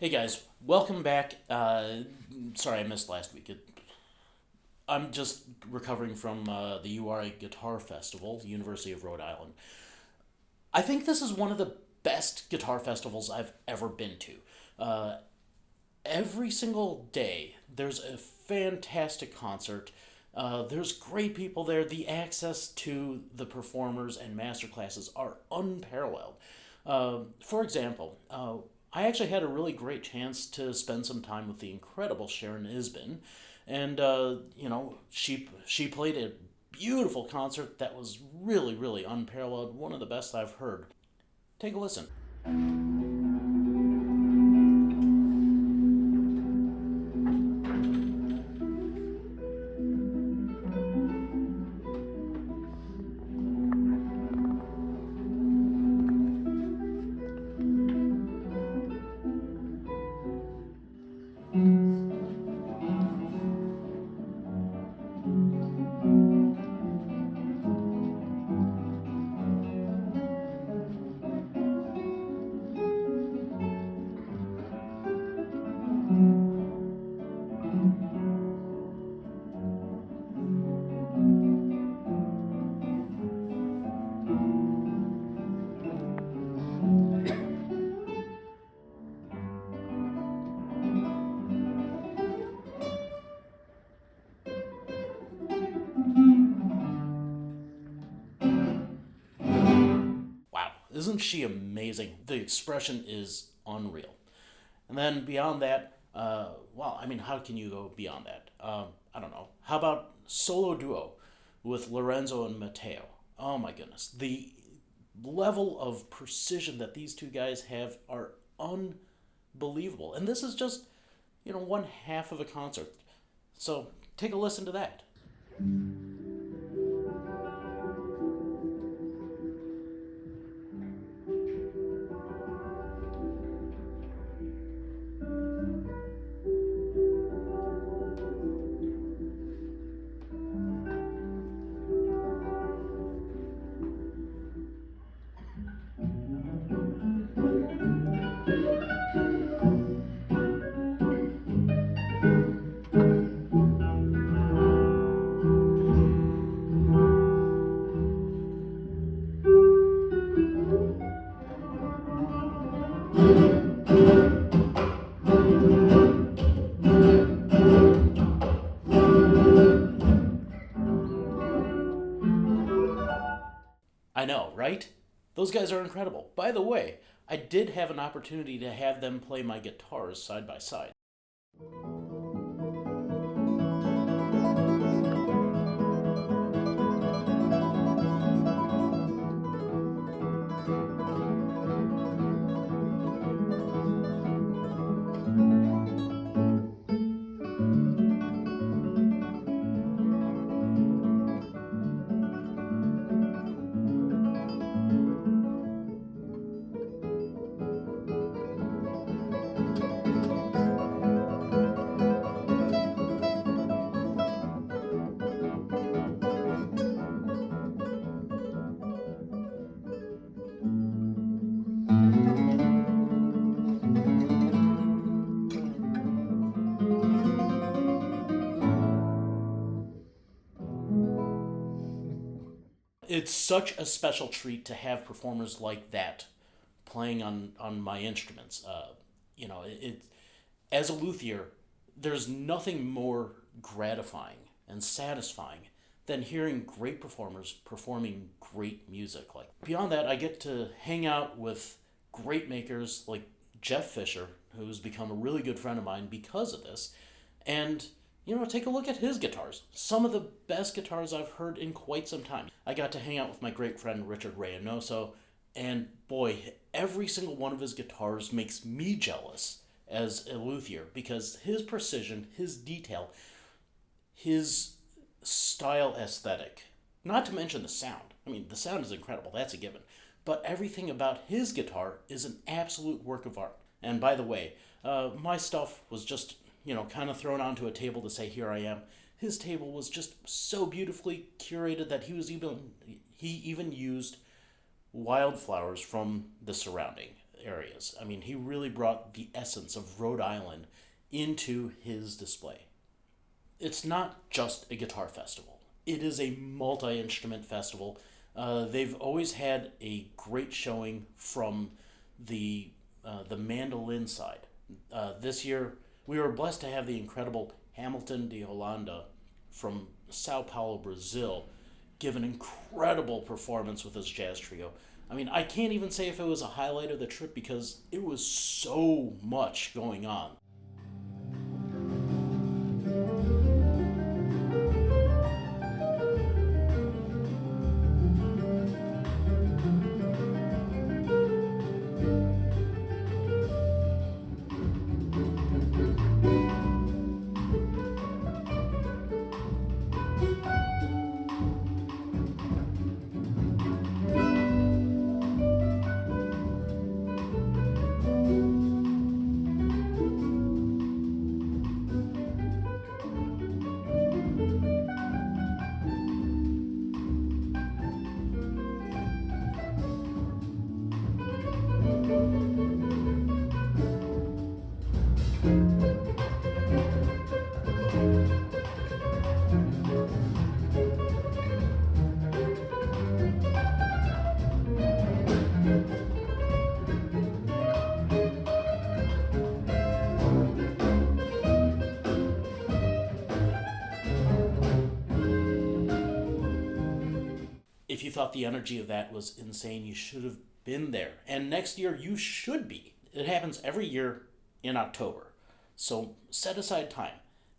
Hey guys, welcome back. Sorry I missed last week. I'm just recovering from the URI Guitar Festival, the University of Rhode Island. I think this is one of the best guitar festivals I've ever been to. Uh, every single day, there's a fantastic concert. There's great people there. The access to the performers and master classes are unparalleled. For example, I actually had a really great chance to spend some time with the incredible Sharon Isbin, and she played a beautiful concert that was really unparalleled, one of the best I've heard. Take a listen. Wow, isn't she amazing? The expression is unreal. And then beyond that, how can you go beyond that? I don't know. How about solo duo with Lorenzo and Matteo? Oh my goodness. The level of precision that these two guys have are unbelievable. And this is just, one half of a concert. So take a listen to that. I know, right? Those guys are incredible. By the way, I did have an opportunity to have them play my guitars side by side. It's such a special treat to have performers like that playing on my instruments. As a luthier, there's nothing more gratifying and satisfying than hearing great performers performing great music. Like beyond that, I get to hang out with great makers like Jeff Fisher, who's become a really good friend of mine because of this, and take a look at his guitars. Some of the best guitars I've heard in quite some time. I got to hang out with my great friend Richard Reynoso, and boy, every single one of his guitars makes me jealous as a luthier because his precision, his detail, his style aesthetic, not to mention the sound. I mean, the sound is incredible, that's a given. But everything about his guitar is an absolute work of art. And by the way, my stuff was just, kind of thrown onto a table to say, here I am. His table was just so beautifully curated that he even used wildflowers from the surrounding. areas. I mean, he really brought the essence of Rhode Island into his display. It's not just a guitar festival. It is a multi-instrument festival. They've always had a great showing from the mandolin side. This year, we were blessed to have the incredible Hamilton de Holanda from Sao Paulo, Brazil, give an incredible performance with his jazz trio. I mean, I can't even say if it was a highlight of the trip because it was so much going on. If you thought the energy of that was insane, you should have been there. And next year, you should be. It happens every year in October. So set aside time.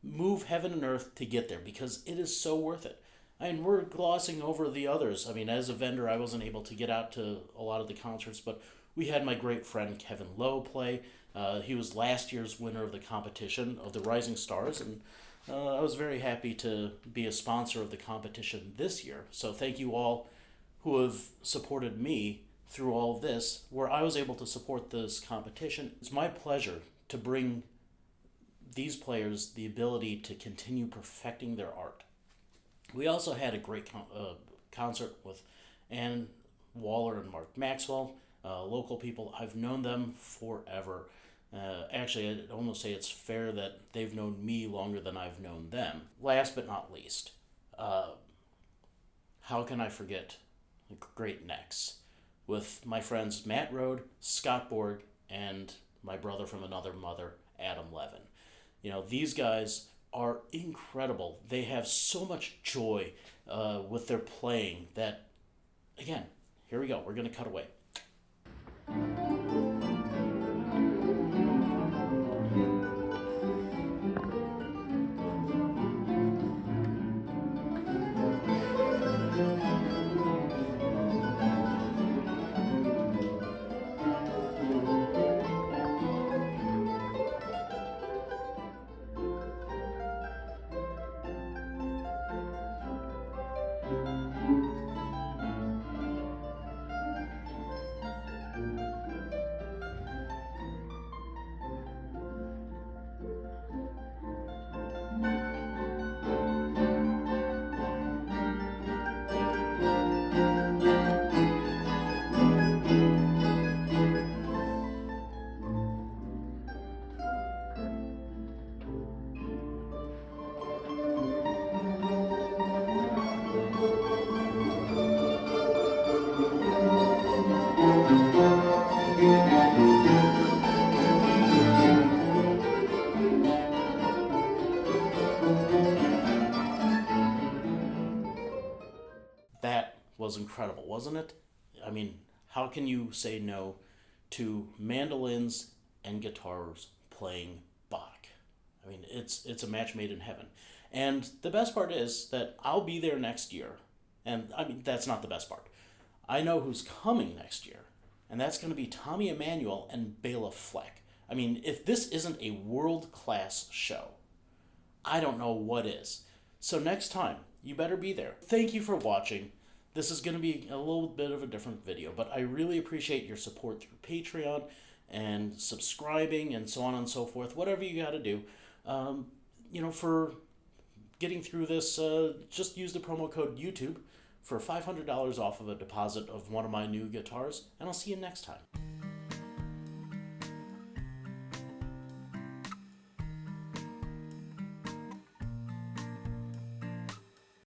Move heaven and earth to get there because it is so worth it. I mean, we're glossing over the others. I mean, as a vendor, I wasn't able to get out to a lot of the concerts, but we had my great friend Kevin Lowe play. He was last year's winner of the competition of the Rising Stars, and I was very happy to be a sponsor of the competition this year. So thank you all who have supported me through all of this, where I was able to support this competition. It's my pleasure to bring these players the ability to continue perfecting their art. We also had a great concert with Ann Waller and Mark Maxwell, local people. I've known them forever. Actually, I'd almost say it's fair that they've known me longer than I've known them. Last but not least, how can I forget the great necks with my friends Matt Rhode, Scott Borg, and my brother from another mother, Adam Levin. You know, these guys are incredible. They have so much joy with their playing that, again, here we go. We're going to cut away. That was incredible, wasn't it? I mean, how can you say no to mandolins and guitars playing Bach? I mean, it's a match made in heaven. And the best part is that I'll be there next year. And I mean, that's not the best part. I know who's coming next year, and that's going to be Tommy Emmanuel and Bela Fleck. I mean, if this isn't a world-class show, I don't know what is. So next time, you better be there. Thank you for watching. This is going to be a little bit of a different video, but I really appreciate your support through Patreon and subscribing and so on and so forth. Whatever you got to do, for getting through this, just use the promo code YouTube for $500 off of a deposit of one of my new guitars, and I'll see you next time.